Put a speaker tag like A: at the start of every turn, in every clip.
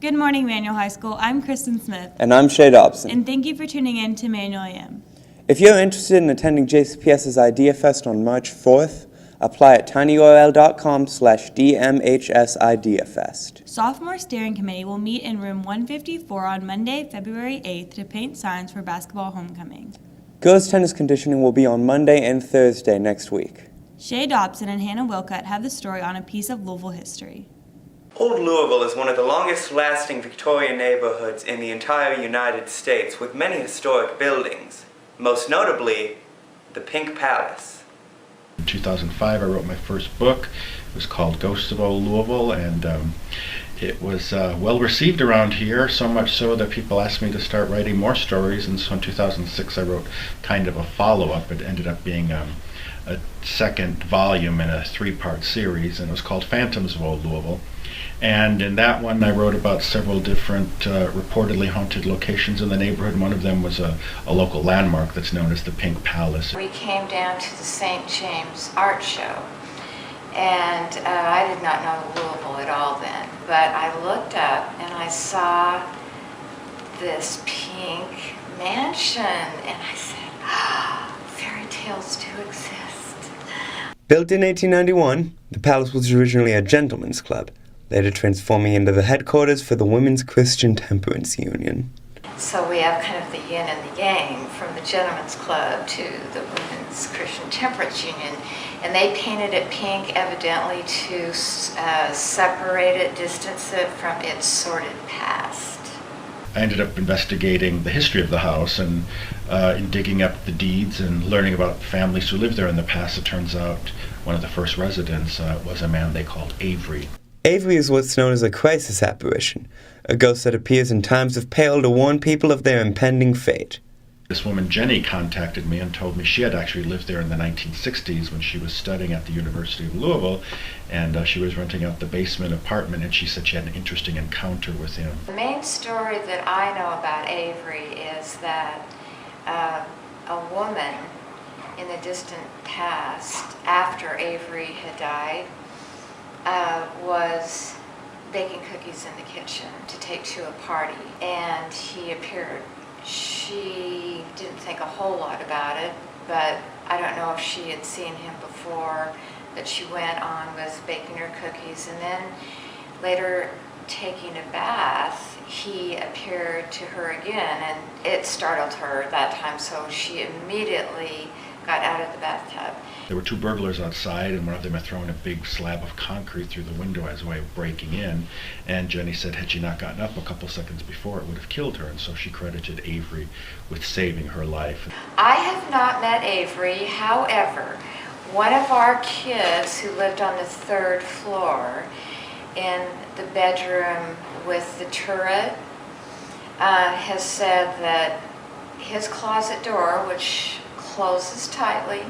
A: Good morning, Manual High School. I'm Kristen Smith.
B: And I'm Shay Dobson.
A: And thank you for tuning in to Manual AM.
B: If you're interested in attending JCPS's Idea Fest on March 4th, apply at tinyurl.com/DMHSIdeaFest.
A: Sophomore Steering Committee will meet in room 154 on Monday, February 8th to paint signs for basketball homecoming.
B: Girls tennis conditioning will be on Monday and Thursday next week.
A: Shay Dobson and Hannah Wilcott have the story on a piece of Louisville history.
B: Old Louisville is one of the longest-lasting Victorian neighborhoods in the entire United States, with many historic buildings, most notably the Pink Palace.
C: In 2005, I wrote my first book. It was called Ghosts of Old Louisville, and it was well received around here, so much so that people asked me to start writing more stories, and so in 2006 I wrote kind of a follow-up. It ended up being a second volume in a 3-part series, and it was called Phantoms of Old Louisville. And in that one I wrote about several different reportedly haunted locations in the neighborhood. One of them was a local landmark that's known as the Pink Palace.
D: We came down to the St. James Art Show, and I did not know Louisville at all then, but I looked up and I saw this pink mansion, and I said, fairy tales do exist.
B: Built in 1891, the palace was originally a gentleman's club, later transforming into the headquarters for the Women's Christian Temperance Union.
D: So we have kind of the yin and the yang, from the Gentlemen's Club to the Women's Christian Temperance Union. And they painted it pink evidently to separate it, distance it from its sordid past.
C: I ended up investigating the history of the house, and in digging up the deeds and learning about families who lived there in the past, it turns out one of the first residents was a man they called Avery.
B: Avery is what's known as a crisis apparition, a ghost that appears in times of peril to warn people of their impending fate.
C: This woman, Jenny, contacted me and told me she had actually lived there in the 1960s when she was studying at the University of Louisville, and she was renting out the basement apartment, and she said she had an interesting encounter with him.
D: The main story that I know about Avery is that a woman in the distant past, after Avery had died, was baking cookies in the kitchen to take to a party, and he appeared. She didn't think a whole lot about it, but I don't know if she had seen him before, but she went on with baking her cookies, and then later taking a bath, he appeared to her again, and it startled her that time, so she immediately got out of the bathtub.
C: There were 2 burglars outside, and one of them had thrown a big slab of concrete through the window as a way of breaking in, and Jenny said had she not gotten up a couple seconds before, it would have killed her, and so she credited Avery with saving her life.
D: I have not met Avery. However, one of our kids who lived on the 3rd floor in the bedroom with the turret has said that his closet door, which closes tightly,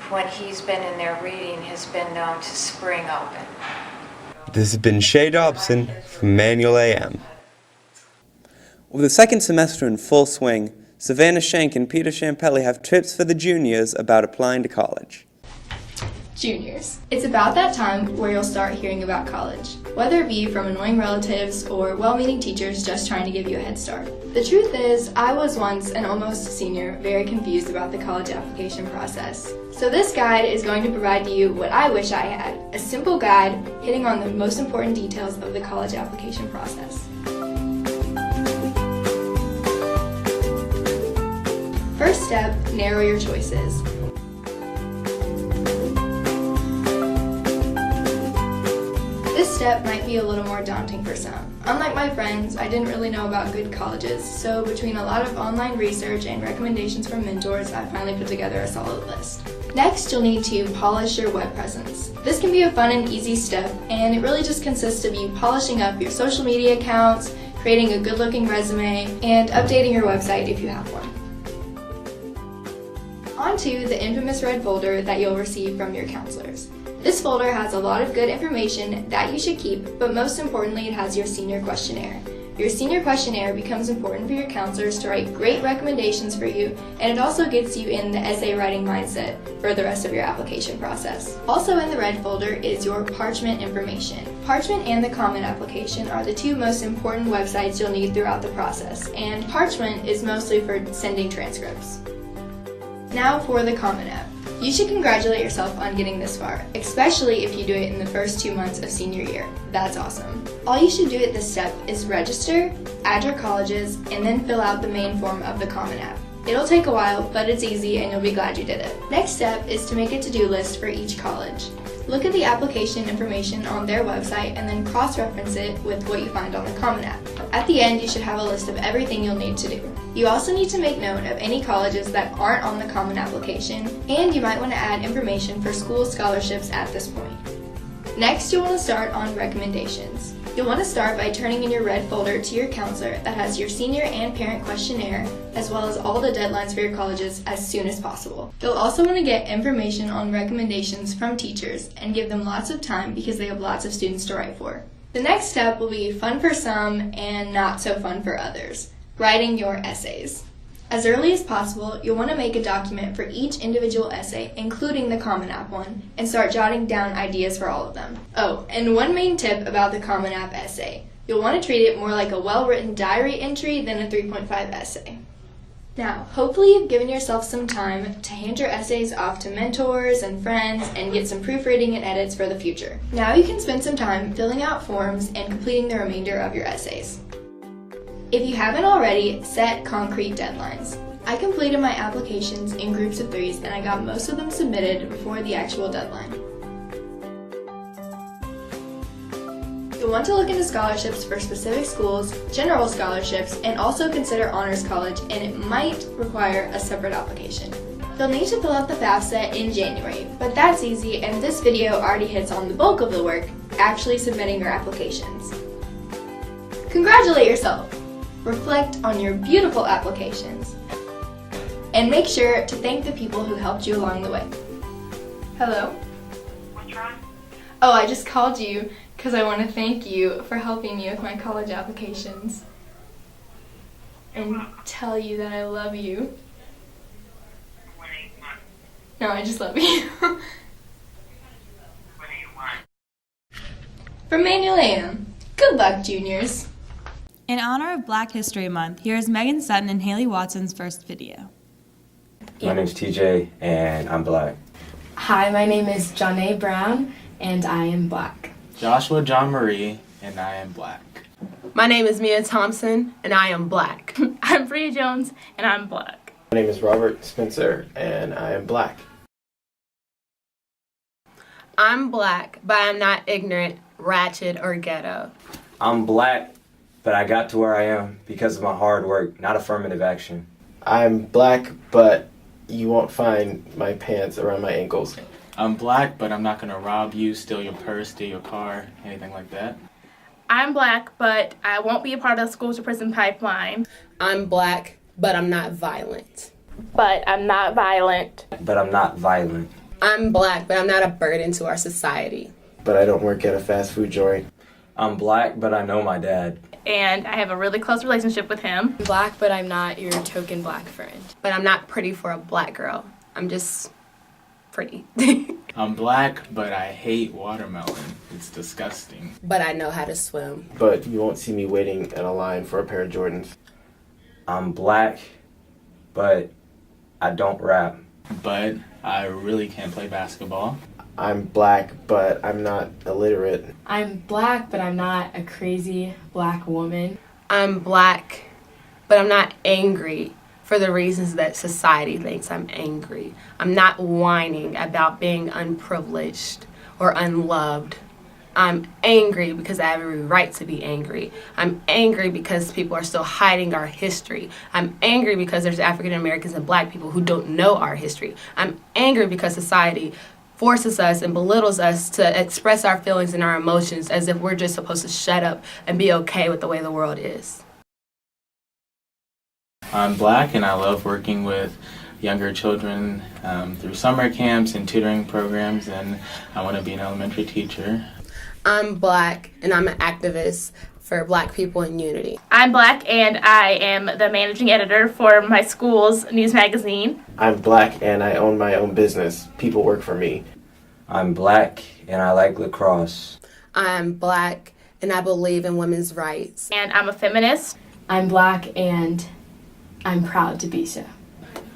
D: when he's been in there reading, has been known to spring open.
B: This has been Shay Dobson from Manual AM. With the second semester in full swing, Savannah Shank and Peter Champelli have tips for the juniors about applying to college.
E: Juniors. It's about that time where you'll start hearing about college, whether it be from annoying relatives or well-meaning teachers just trying to give you a head start. The truth is, I was once an almost senior, very confused about the college application process. So this guide is going to provide you what I wish I had, a simple guide hitting on the most important details of the college application process. First step, narrow your choices. This step might be a little more daunting for some. Unlike my friends, I didn't really know about good colleges, so between a lot of online research and recommendations from mentors, I finally put together a solid list. Next, you'll need to polish your web presence. This can be a fun and easy step, and it really just consists of you polishing up your social media accounts, creating a good-looking resume, and updating your website if you have one. On to the infamous red folder that you'll receive from your counselors. This folder has a lot of good information that you should keep, but most importantly, it has your senior questionnaire. Your senior questionnaire becomes important for your counselors to write great recommendations for you, and it also gets you in the essay writing mindset for the rest of your application process. Also in the red folder is your Parchment information. Parchment and the Common application are the two most important websites you'll need throughout the process, and Parchment is mostly for sending transcripts. Now for the Common app. You should congratulate yourself on getting this far, especially if you do it in the first 2 months of senior year. That's awesome. All you should do at this step is register, add your colleges, and then fill out the main form of the Common app. It'll take a while, but it's easy and you'll be glad you did it. Next step is to make a to-do list for each college. Look at the application information on their website and then cross-reference it with what you find on the Common app. At the end, you should have a list of everything you'll need to do. You also need to make note of any colleges that aren't on the Common application, and you might want to add information for school scholarships at this point. Next, you'll want to start on recommendations. You'll want to start by turning in your red folder to your counselor that has your senior and parent questionnaire, as well as all the deadlines for your colleges as soon as possible. You'll also want to get information on recommendations from teachers and give them lots of time because they have lots of students to write for. The next step will be fun for some and not so fun for others, writing your essays. As early as possible, you'll want to make a document for each individual essay, including the Common App one, and start jotting down ideas for all of them. Oh, and one main tip about the Common App essay. You'll want to treat it more like a well-written diary entry than a 3.5 essay. Now, hopefully you've given yourself some time to hand your essays off to mentors and friends and get some proofreading and edits for the future. Now you can spend some time filling out forms and completing the remainder of your essays. If you haven't already, set concrete deadlines. I completed my applications in groups of 3s and I got most of them submitted before the actual deadline. You'll want to look into scholarships for specific schools, general scholarships, and also consider honors college, and it might require a separate application. You'll need to fill out the FAFSA in January, but that's easy and this video already hits on the bulk of the work, actually submitting your applications. Congratulate yourself! Reflect on your beautiful applications. And make sure to thank the people who helped you along the way. Hello?
F: What's wrong?
E: Oh, I just called you because I want to thank you for helping me with my college applications. And tell you that I love you.
F: What do you want?
E: No, I just love you.
F: What do you want?
E: From Manual AM. Good luck, juniors.
A: In honor of Black History Month, here is Megan Sutton and Haley Watson's first video.
G: My name's TJ, and I'm black.
H: Hi, my name is Janae Brown, and I am black.
I: Joshua John Marie, and I am black.
J: My name is Mia Thompson, and I am black.
K: I'm Bria Jones, and I'm black.
L: My name is Robert Spencer, and I am black.
J: I'm black, but I'm not ignorant, ratchet, or ghetto.
G: I'm black, but I got to where I am because of my hard work, not affirmative action.
L: I'm black, but you won't find my pants around my ankles.
I: I'm black, but I'm not going to rob you, steal your purse, steal your car, anything like that.
K: I'm black, but I won't be a part of the school to prison pipeline.
J: I'm black, but I'm not violent.
K: But I'm not violent.
G: But I'm not violent.
J: I'm black, but I'm not a burden to our society.
L: But I don't work at a fast food joint.
G: I'm black, but I know my dad.
K: And I have a really close relationship with him.
H: I'm black, but I'm not your token black friend.
J: But I'm not pretty for a black girl. I'm just pretty.
I: I'm black, but I hate watermelon. It's disgusting.
J: But I know how to swim.
L: But you won't see me waiting in a line for a pair of Jordans.
G: I'm black, but I don't rap.
I: But I really can't play basketball.
L: I'm black, but I'm not illiterate.
H: I'm black, but I'm not a crazy black woman.
J: I'm black, but I'm not angry for the reasons that society thinks I'm angry. I'm not whining about being unprivileged or unloved. I'm angry because I have every right to be angry. I'm angry because people are still hiding our history. I'm angry because there's African Americans and black people who don't know our history. I'm angry because society forces us and belittles us to express our feelings and our emotions as if we're just supposed to shut up and be okay with the way the world is.
I: I'm black, and I love working with younger children through summer camps and tutoring programs, and I want to be an elementary teacher.
J: I'm black, and I'm an activist for Black people in unity.
K: I'm Black and I am the managing editor for my school's news magazine.
L: I'm Black and I own my own business. People work for me.
G: I'm Black and I like lacrosse.
J: I'm Black and I believe in women's rights.
K: And I'm a feminist.
H: I'm Black and I'm proud to be so.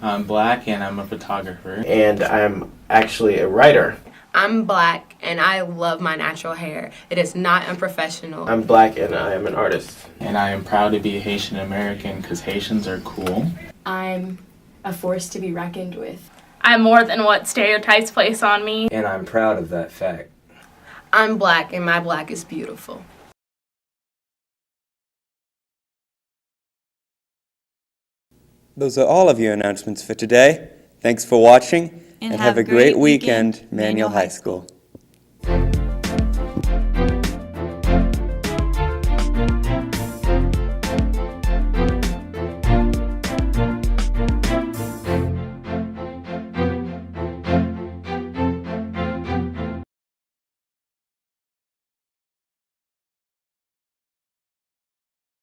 I: I'm Black and I'm a photographer.
L: And I'm actually a writer.
J: I'm Black and I love my natural hair. It is not unprofessional.
L: I'm Black and I am an artist.
I: And I am proud to be Haitian American because Haitians are cool.
H: I'm a force to be reckoned with.
K: I'm more than what stereotypes place on me.
G: And I'm proud of that fact.
J: I'm Black and my Black is beautiful.
B: Those are all of your announcements for today. Thanks for watching, and have a great weekend, Manual High School.